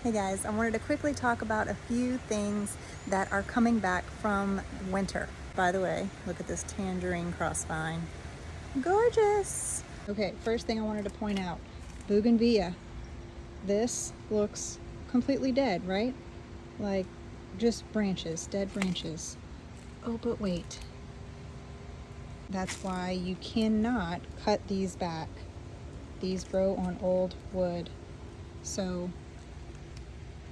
Hey guys, I wanted to quickly talk about a few things that are coming back from winter. By the way, look at this tangerine crossvine. Gorgeous! Okay, first thing I wanted to point out, Bougainvillea. This looks completely dead, right? Like just branches, dead branches. Oh, but wait. That's why you cannot cut these back. These grow on old wood. So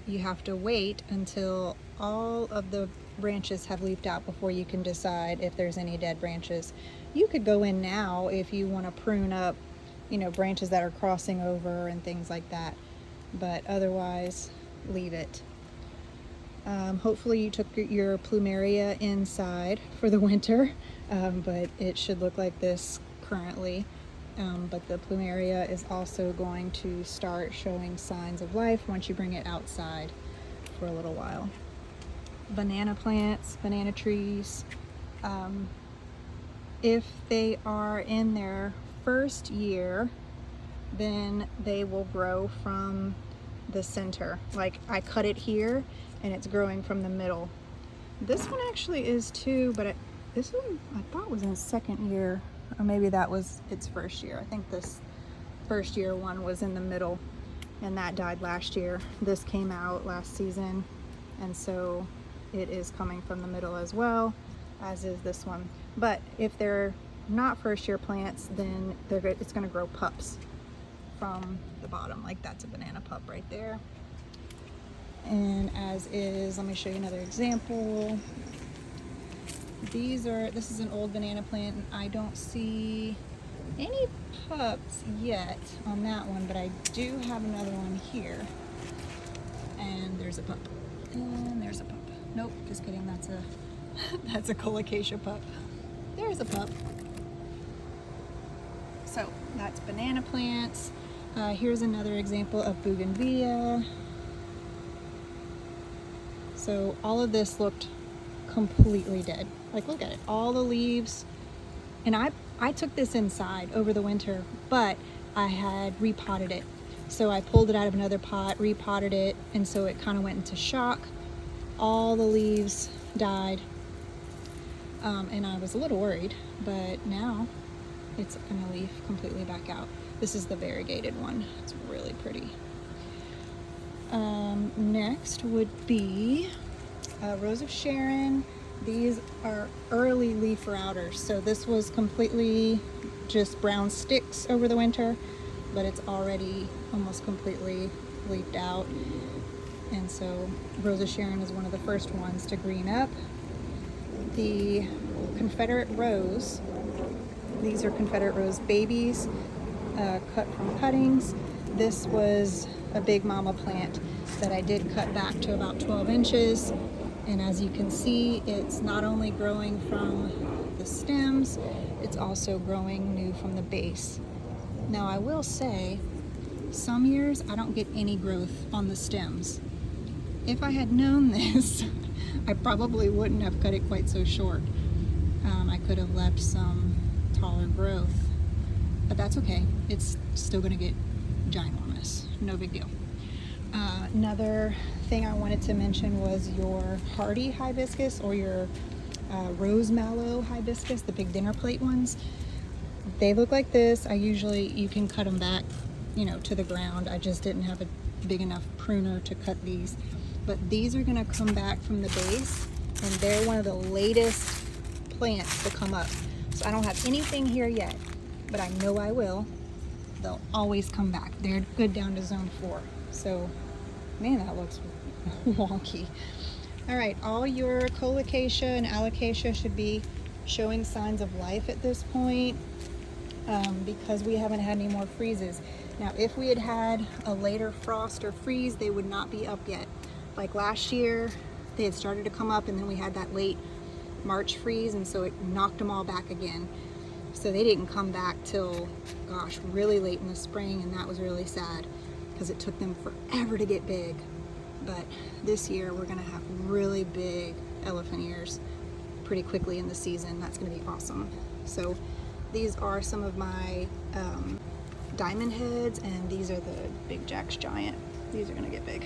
you have to wait until all of the branches have leafed out before you can decide if there's any dead branches. You could go in now if you want to prune up, branches that are crossing over and things like that, but otherwise leave it. Hopefully you took your plumeria inside for the winter, but it should look like this currently. But the plumeria is also going to start showing signs of life once you bring it outside for a little while. Banana plants, banana trees, if they are in their first year, then they will grow from the center. Like I cut it here and it's growing from the middle. This one actually is too, but this one I thought was in its second year. Or maybe that was its first year. I think this first year one was in the middle and that died last year. This came out last season, and so it is coming from the middle as well, as is this one. But if they're not first year plants, then it's going to grow pups from the bottom. Like that's a banana pup right there. And as is, let me show you another example. This is an old banana plant, and I don't see any pups yet on that one, but I do have another one here. And there's a pup. And there's a pup. Nope, just kidding, that's a Colocasia pup. There's a pup. So that's banana plants. Here's another example of Bougainvillea. So all of this looked completely dead. Like look at it, all the leaves. And I took this inside over the winter, but I had repotted it. So I pulled it out of another pot, repotted it, and so it kind of went into shock. All the leaves died, and I was a little worried, but now it's gonna leaf completely back out. This is the variegated one. It's really pretty. Next would be Rose of Sharon. These are early leaf routers. So this was completely just brown sticks over the winter, but it's already almost completely leafed out. And so Rose of Sharon is one of the first ones to green up. The Confederate Rose, these are Confederate Rose babies, cut from cuttings. This was a big mama plant that I did cut back to about 12 inches. And as you can see, it's not only growing from the stems, it's also growing new from the base. Now I will say, some years I don't get any growth on the stems. If I had known this, I probably wouldn't have cut it quite so short. I could have left some taller growth, but that's okay. It's still gonna get ginormous, no big deal. Another thing I wanted to mention was your hardy hibiscus or your rose mallow hibiscus, the big dinner plate ones. They look like this. You can cut them back, to the ground. I just didn't have a big enough pruner to cut these. But these are gonna come back from the base, and they're one of the latest plants to come up. So I don't have anything here yet, but I know I will. They'll always come back. They're good down to zone 4. So, man, that looks wonky. All right, all your Colocasia and Alocasia should be showing signs of life at this point, because we haven't had any more freezes. Now, if we had had a later frost or freeze, they would not be up yet. Like last year, they had started to come up, and then we had that late March freeze, and so it knocked them all back again. So they didn't come back till, gosh, really late in the spring, and that was really sad because it took them forever to get big. But this year we're gonna have really big elephant ears pretty quickly in the season. That's gonna be awesome. So these are some of my diamond heads, and these are the big Jack's Giant. These are gonna get big.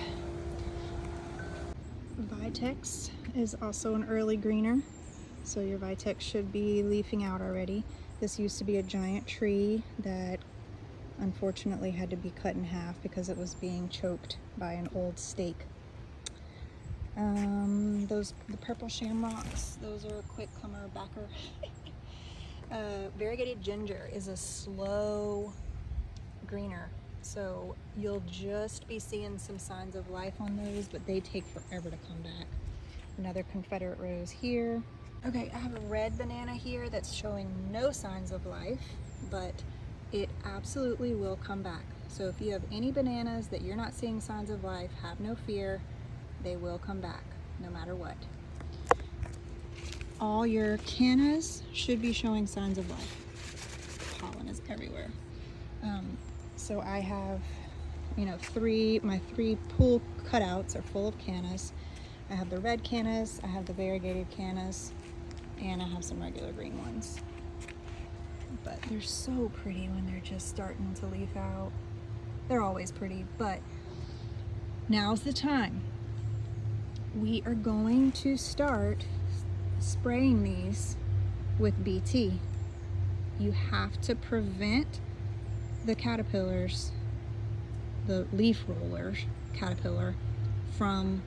Vitex is also an early greener, so your Vitex should be leafing out already. This used to be a giant tree that unfortunately had to be cut in half because it was being choked by an old stake. The purple shamrocks, those are a quick comer backer. Variegated ginger is a slow greener, so you'll just be seeing some signs of life on those, but they take forever to come back. Another Confederate rose here. Okay, I have a red banana here that's showing no signs of life, but it absolutely will come back. So if you have any bananas that you're not seeing signs of life, have no fear, they will come back no matter what. All your cannas should be showing signs of life. Pollen is everywhere. So I have, my three pool cutouts are full of cannas. I have the red cannas, I have the variegated cannas, and I have some regular green ones. But they're so pretty when they're just starting to leaf out. They're always pretty, but now's the time. We are going to start spraying these with BT. You have to prevent the caterpillars, the leaf roller caterpillar, from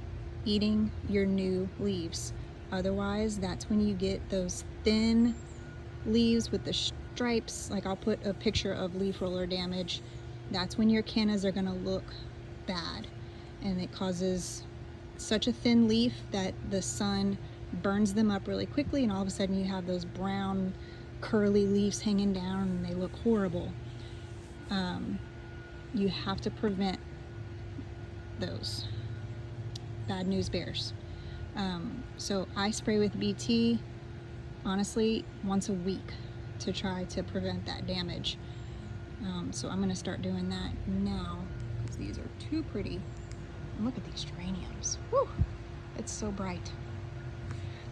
eating your new leaves. Otherwise, that's when you get those thin leaves with the stripes. Like, I'll put a picture of leaf roller damage. That's when your cannas are gonna look bad, and it causes such a thin leaf that the sun burns them up really quickly, and all of a sudden you have those brown curly leaves hanging down and they look horrible. You have to prevent those bad news bears. So I spray with BT, honestly, once a week to try to prevent that damage. So I'm gonna start doing that now because these are too pretty. And look at these geraniums. Whew, it's so bright.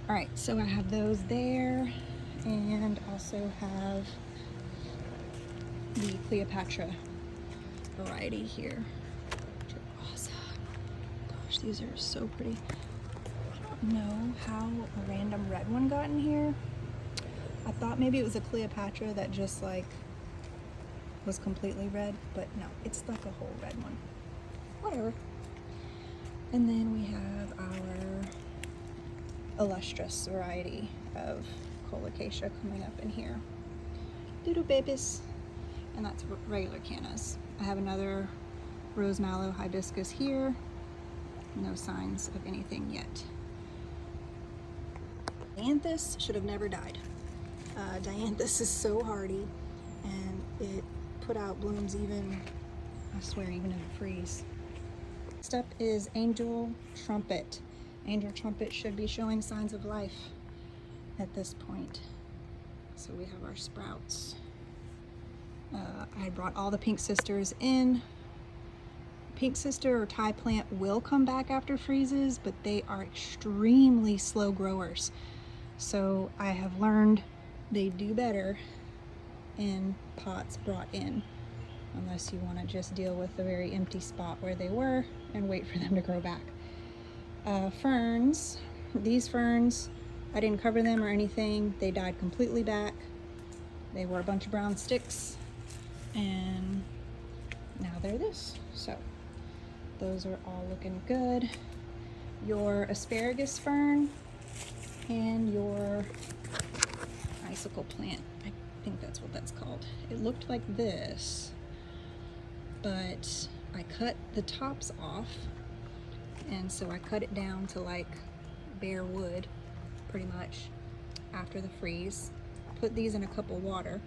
All right, so I have those there, and also have the Cleopatra variety here, which are awesome. Gosh, these are so pretty. I don't know how a random red one got in here. I thought maybe it was a Cleopatra that just like was completely red, but no, it's like a whole red one. Whatever. And then we have our illustrious variety of Colocasia coming up in here. Doodoo babies. And that's regular cannas. I have another rose mallow hibiscus here. No signs of anything yet. Dianthus should have never died. Dianthus is so hardy, and it put out blooms even, I swear, even in the freeze. Next up is Angel Trumpet. Angel Trumpet should be showing signs of life at this point. So we have our sprouts. I brought all the pink sisters in. Pink sister or Thai plant will come back after freezes, but they are extremely slow growers. So I have learned they do better in pots brought in, unless you want to just deal with the very empty spot where they were and wait for them to grow back. Ferns, these ferns, I didn't cover them or anything. They died completely back. They were a bunch of brown sticks, and now they're this. So those are all looking good. Your asparagus fern and your icicle plant, I think that's what that's called. It looked like this, but I cut the tops off, and so I cut it down to like bare wood pretty much after the freeze. Put these in a cup of water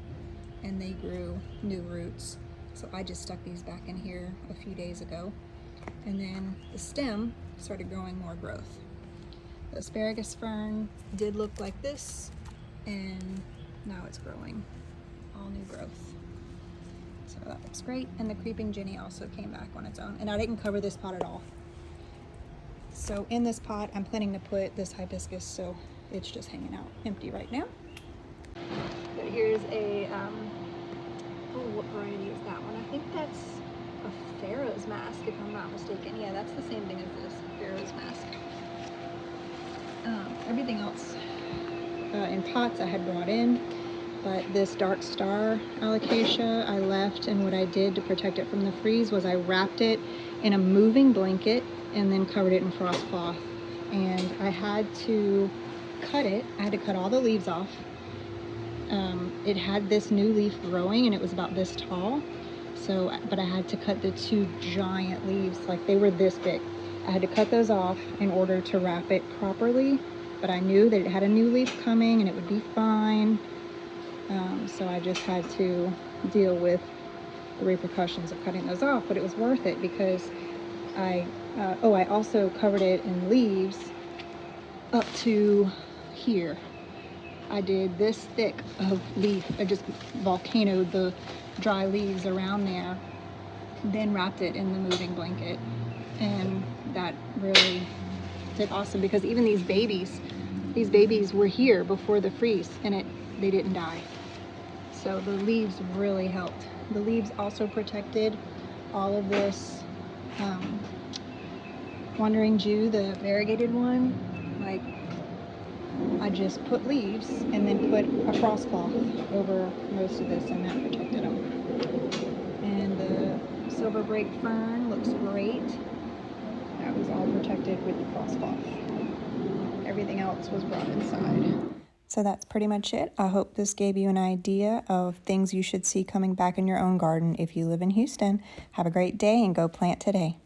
and they grew new roots. So I just stuck these back in here a few days ago, and then the stem started growing more growth. The asparagus fern did look like this, and now it's growing all new growth. So that looks great. And the creeping Jenny also came back on its own, and I didn't cover this pot at all. So in this pot, I'm planning to put this hibiscus, so it's just hanging out empty right now. But here's a, what variety is that one? I think that's a Pharaoh's mask, if I'm not mistaken. Yeah, that's the same thing as this, Pharaoh's mask. everything else in pots I had brought in, but this dark star alocasia I left, and what I did to protect it from the freeze was I wrapped it in a moving blanket and then covered it in frost cloth. And I had to cut it. I had to cut all the leaves off. It had this new leaf growing and it was about this tall. So, but I had to cut the two giant leaves, like they were this big. I had to cut those off in order to wrap it properly, but I knew that it had a new leaf coming and it would be fine. So I just had to deal with the repercussions of cutting those off, but it was worth it because I also covered it in leaves up to here. I did this thick of leaf. I just volcanoed the dry leaves around there, then wrapped it in the moving blanket, and that really did awesome because even these babies were here before the freeze and they didn't die. So the leaves really helped. The leaves also protected all of this wandering Jew, the variegated one. Like, I just put leaves and then put a frost cloth over most of this, and that protected them. And the silver brake fern looks great. That was all protected with the frost cloth. Everything else was brought inside. So that's pretty much it. I hope this gave you an idea of things you should see coming back in your own garden if you live in Houston. Have a great day and go plant today.